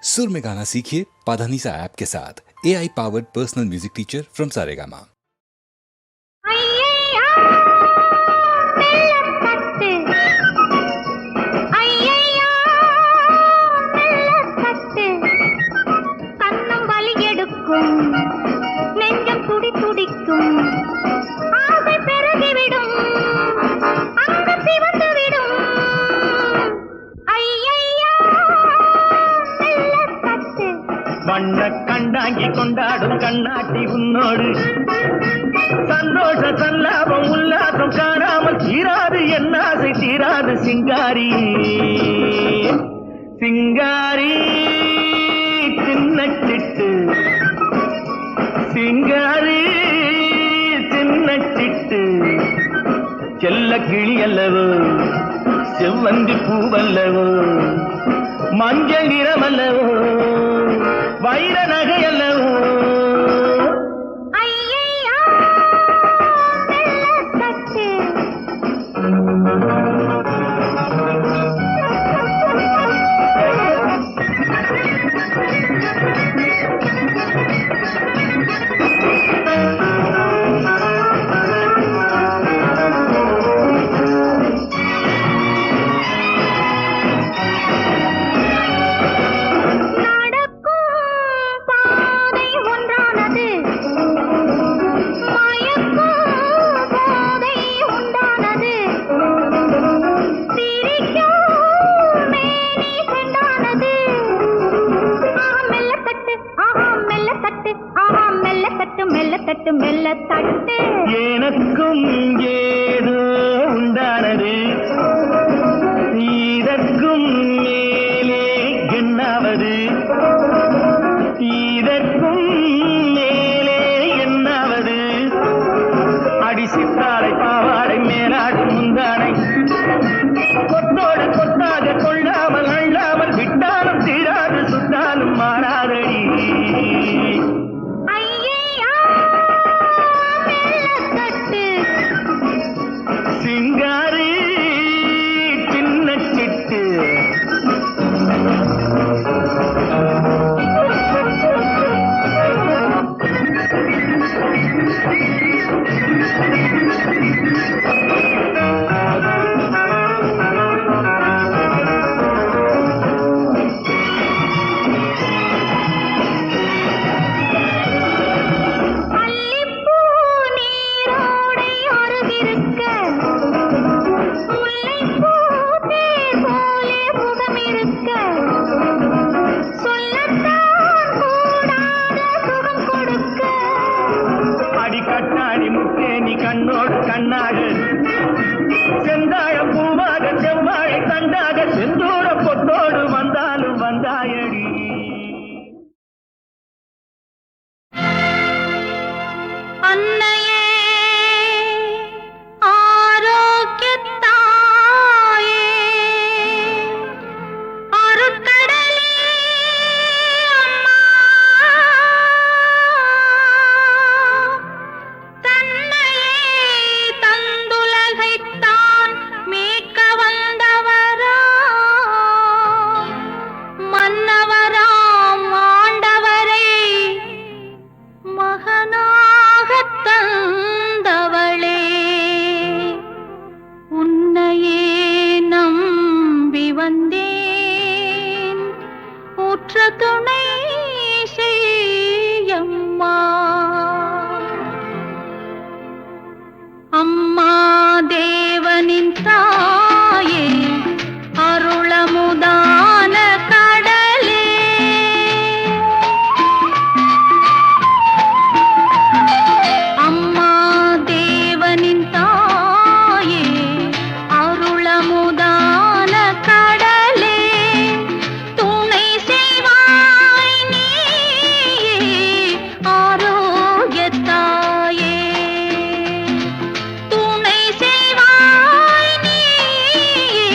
सुर में गाना सीखिए पाधानीसा ऐप के साथ। AI powered personal music teacher from Saregama. கண்டாங்கி கொண்டாடும் கண்ணாட்டி உன்னோடு சந்தோஷ சல்லாபம் உல்லாசம் காணாமல் தீராது என் ஆசை தீராது சிங்காரி சிங்காரி சின்ன சிட்டு சிங்காரி சின்ன சிட்டு செல்ல கிளி அல்லவோ செவ்வந்தி பூவல்லவோ மஞ்சள் நிறமல்லவோ வைர நகையல்லவோ எனக்கும் ஏதோ உண்டானது இதற்கும் மேலே என்னாவது இதற்கும் மேலே என்னாவது அடி சித்தாடை பாவாடை மேலாடு முந்தாடை கொத்தோடு கொத்தாக கொள்ளாமல் அள்ளாமல் விட்டாலும் தீராது சுட்டாலும் மாறாதடி சிங்காரி சின்ன சிட்டு கண்ணோடு கண்ணாக செந்தாழம் பூவாக செவ்வாழை தண்டாக செந்தூர பொட்டோடு வந்தாலும் வந்தாயடி அன்னையே ஆரோக்கியத்தாயே அருட்கடலே அம்மா தன்னையே தந்துலகைத்தான் மீட்க வந்தவரா மன்னவராம் ஆண்டவரை மகனாகத் தந்தவளே உன்னையே நம்பி வந்தேன் உற்ற துணை செய்யம்மா அம்மா தேவனின் தாயே அருளமுதான கடலே அம்மா தேவனின் தாயே அருளமுதான கடலே துணை செய்வாய் நீயே ஆரோக்கியத்தாயே துணை செய்வாய் நீயே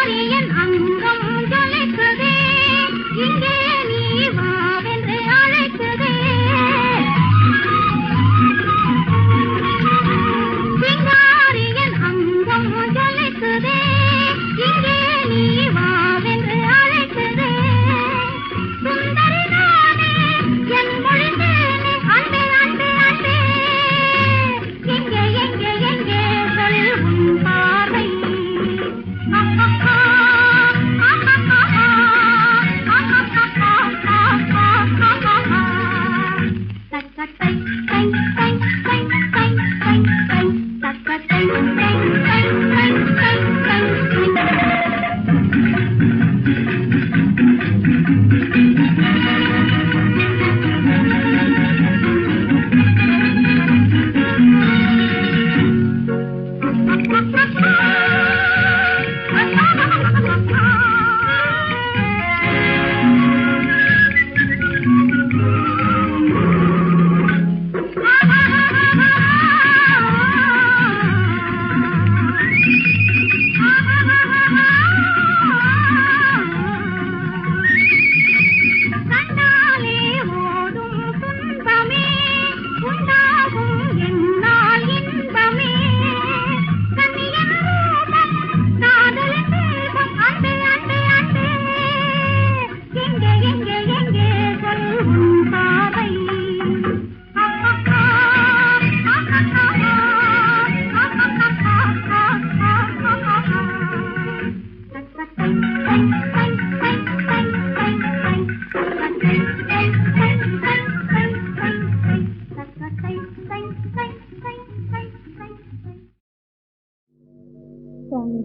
சிங்காரியன் அங்கம் ஜொலிக்குதே, இங்கே நீ வாவென்று அழைக்குதே. சிங்காரியன் அங்கம் ஜொலிக்குதே, இங்கே நீ வாவென்று அழைக்குதே. சுந்தரி நானே என் மொழிந்தேனே, அன்பே அன்பே அன்பே. எங்கே எங்கே எங்கே சொல் உன் பார்வை. தக்கத்தை தை தை தை தை தை தை தக்கத்தை தை தை தை தை தை. கண்டாலே ஓடும் துன்பமே உண்டாகும் என்னால் இன்பமே. கண்ணியன் ரூபம் காதலின் தீபம், அன்பே அன்பே அன்பே. எங்கே எங்கே எங்கே சொல் உன் பாவை.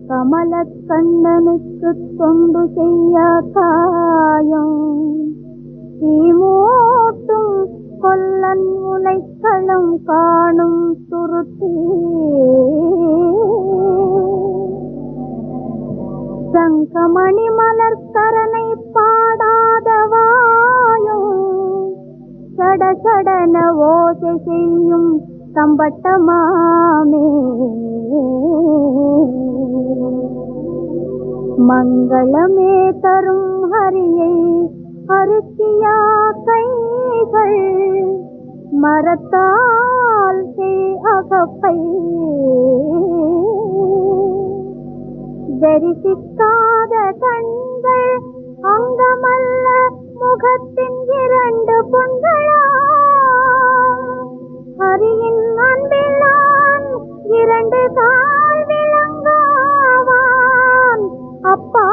கமல கண்ணனுக்கு தொண்டு செய்ய காயம் தீமூட்டும் கொல்லன் முனைக்களம் காணும் துருத்தி. சங்கமணி மலர்கரனை பாடாதவாயும் சட சடன ஓசை செய்யும் கம்பட்டமாமே. மங்களமே தரும் ஹரியை அருக்கியா கைகள் மரத்தால் செய் அகப்பை. தரிசிக்காத கண்கள் அங்கமல்ல முகத்தின் இரண்டு பொன்களா. ஹரியின் அன்பிலான் இரண்டு கால் விளங்காவான் அப்பா.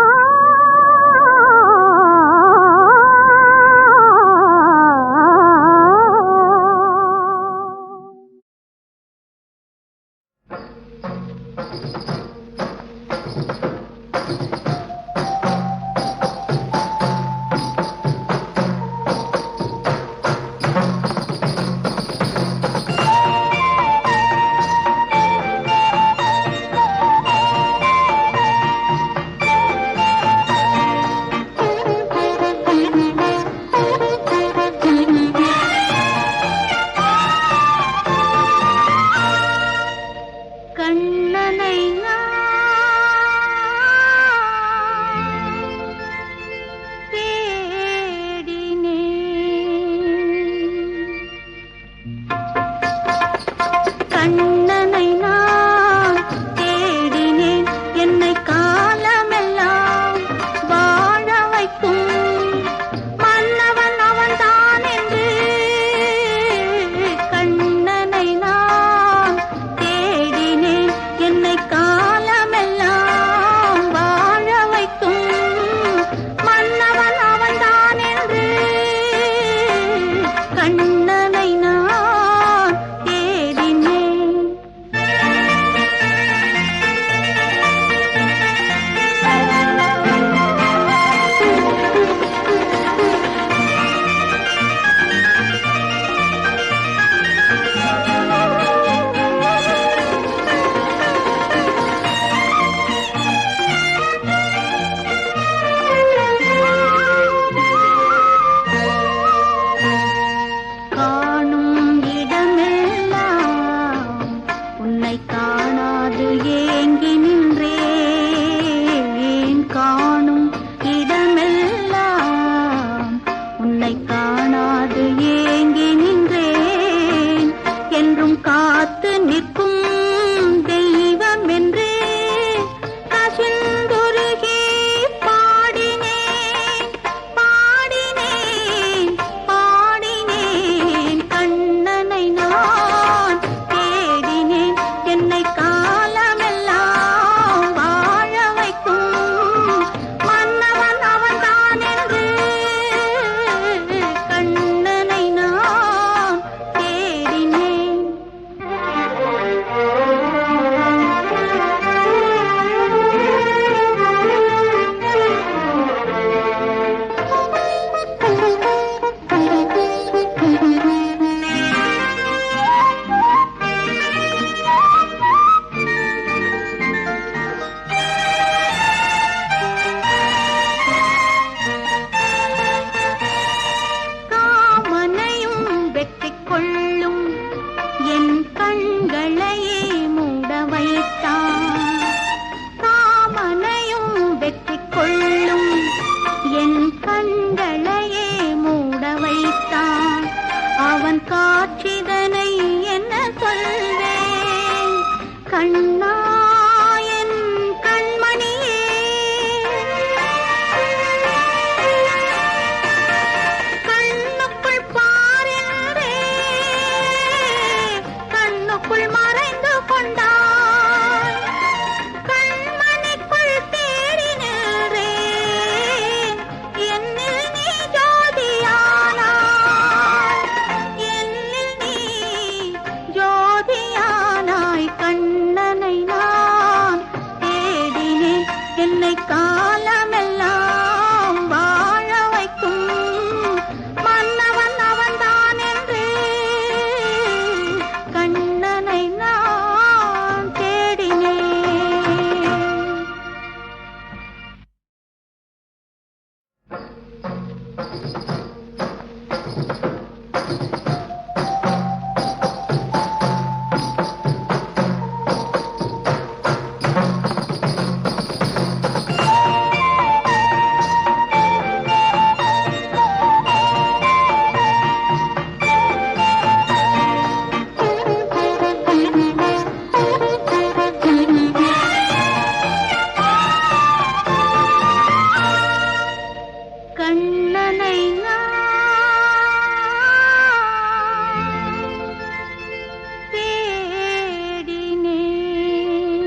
காலமெல்லாம் வாழ வைக்கும் மன்னவன் அவன்தான் என்று கண்ணனை நான் தேடினேன். கண்ணனை நான்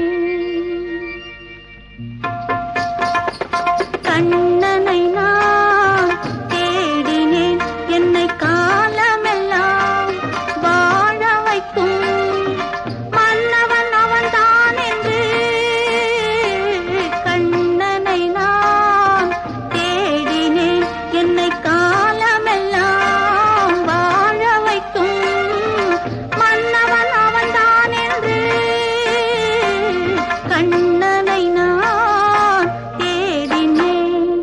தேடினேன். கண்ணனை நான் தேடினேன். என்னை காலமெல்லாம் வாழ வைக்கும் மன்னவன் அவன்தான் என்று கண்ணனை நான் தேடினேன். என்னை காலமெல்லாம் வாழ வைக்கும் மன்னவன் அவன்தான் என்று கண்ணனை நான் தேடினேன்.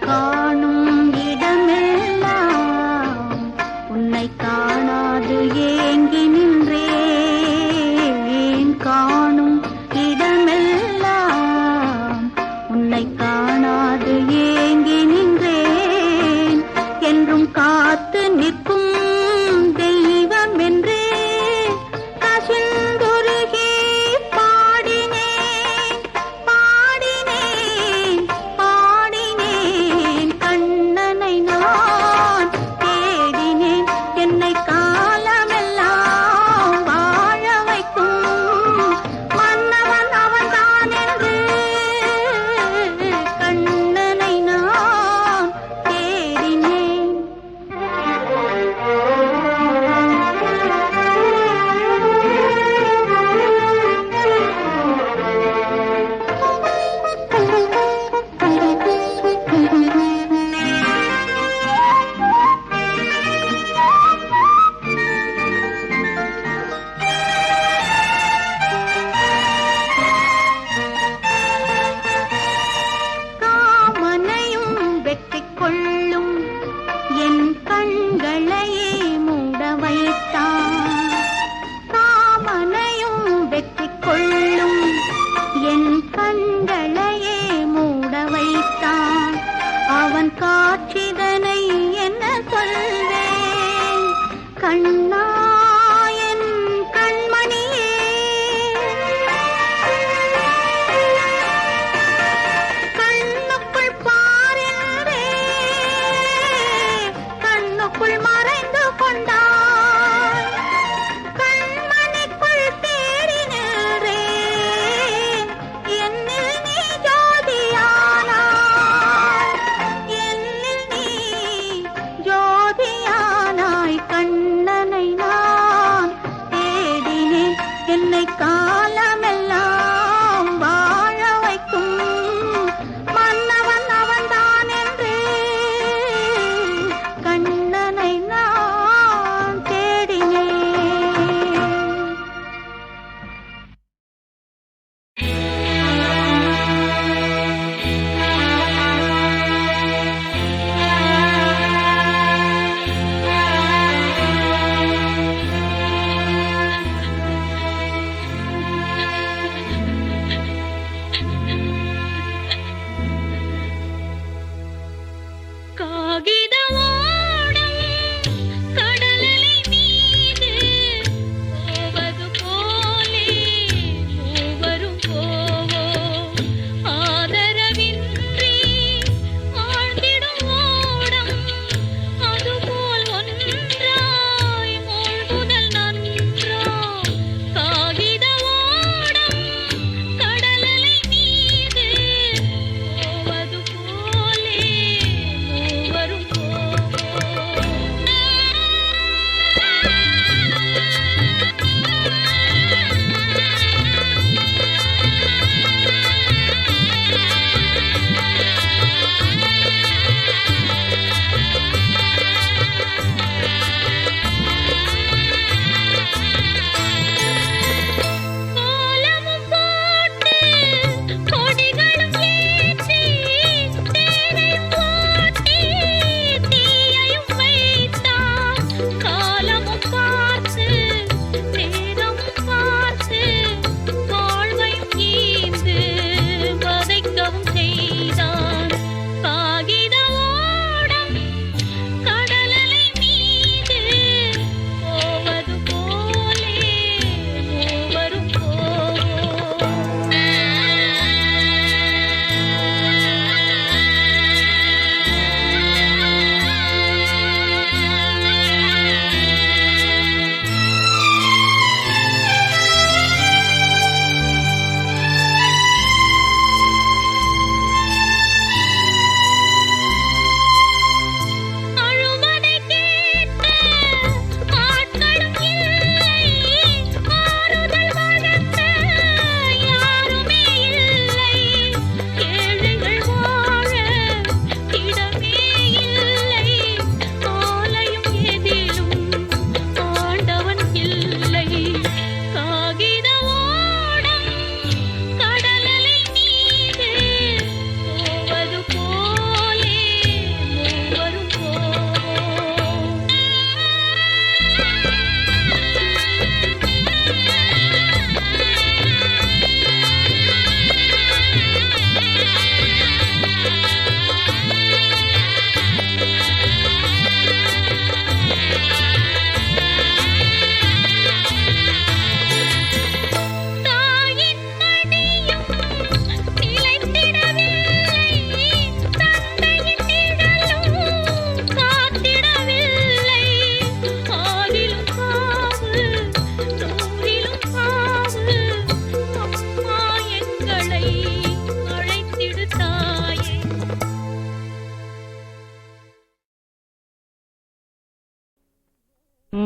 காணும் இடமெல்லாம் உன்னை காணாது ஏங்கி நின்றேன். காணும் இடமெல்லாம் உன்னை காணாது ஏங்கி நின்றேன். என்றும் காத்து நிற்கும் தெய்வம் என்றே கசிந்துருகி பாடினேன் பாடினேன் பாடினேன். கண்ணனை நான் தேடினேன். என்னை காலமெல்லாம் வாழ வைக்கும் மன்னவன் அவன்தான் என்று கண்ணனை நான் தேடினேன்.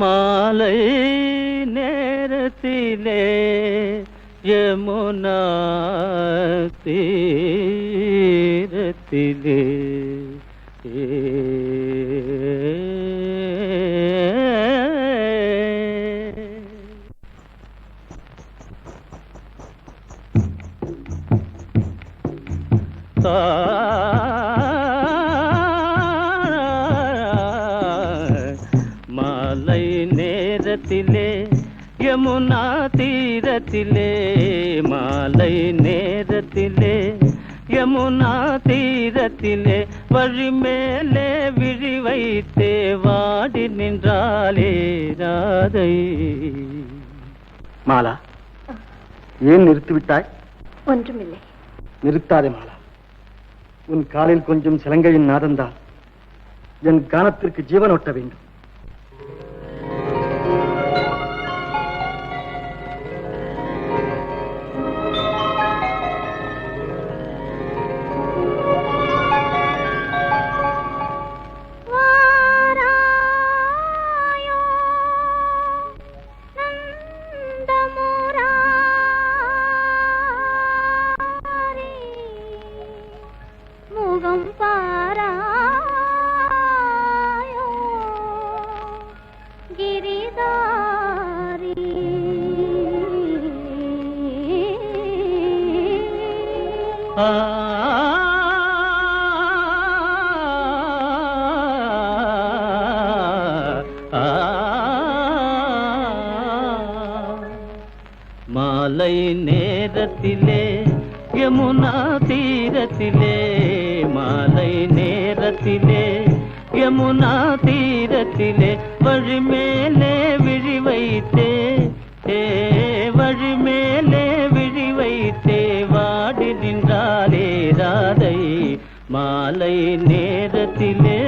மாலை நேரத்திலே யமுனா தீரத்திலே மாலை நேரத்திலே யமுனா தீரத்திலே மாலை நேரத்திலே யமுனா தீரத்திலே வழி மேலே விழி வைத்தே வாடி நின்றாலே ராதை. மாலா, ஏன் நிறுத்திவிட்டாய்? ஒன்றுமில்லை. நிறுத்தாதே மாலா. உன் காலில் கொஞ்சம் சிலங்கையின் நாதந்தான் என் கானத்திற்கு ஜீவன் ஒட்ட வேண்டும். மாலை நேரத்திலே யமுனா தீரத்திலே மாலை நேரத்திலே யமுனா தீரத்திலே வழி மேலே விழி வைத்தே வழி மேலே விழி வைத்தே வாடி நின்றாலே ராதை மாலை நேரத்திலே.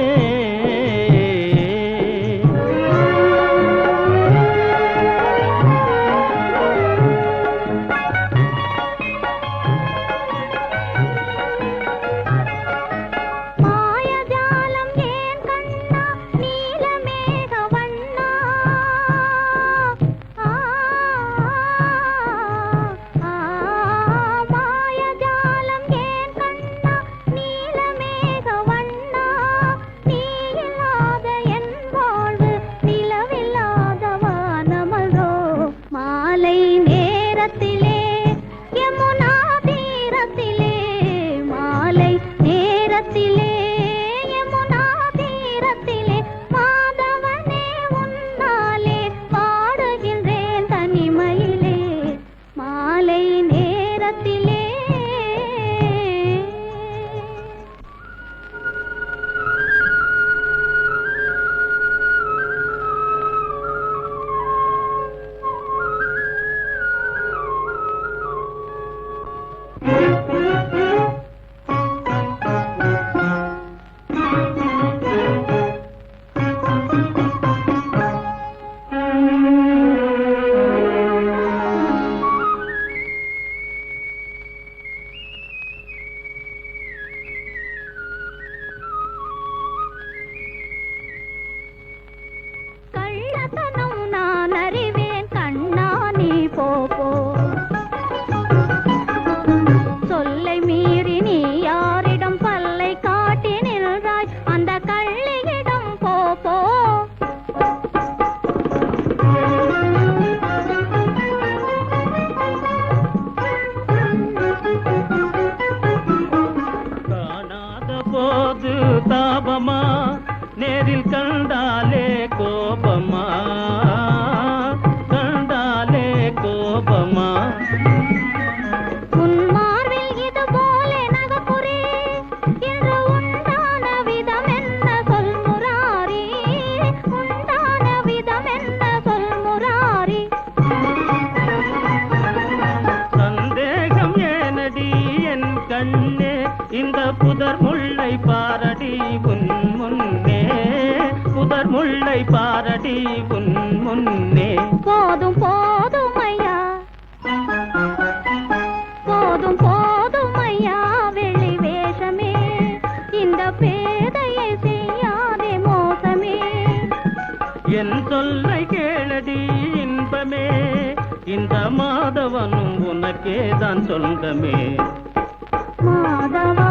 தாபமா நேரில் கண்டாலே கோபமா கண்டாலே கோபமா உன்மார்வில் இது போல நகப்புரே என்று உண்டான விதம் என்ன சொல் முராரி உண்டான விதம் என்ன சொல் முராரி சந்தேகம் ஏனடி என் கண்ணே இந்த புதர் முல்லை பாரடி உன் முன்னே புதர் முல்லை பாரடி உன் முன்னே போதும் போதும் ஐயா போதும் போதும் ஐயா வெளி வேஷமே இந்த பேதையை செய்யாதே மோசமே என் சொல்லை தங்கமே இந்த மாதவனும் உனக்கே தான் சொந்தமே மாதவா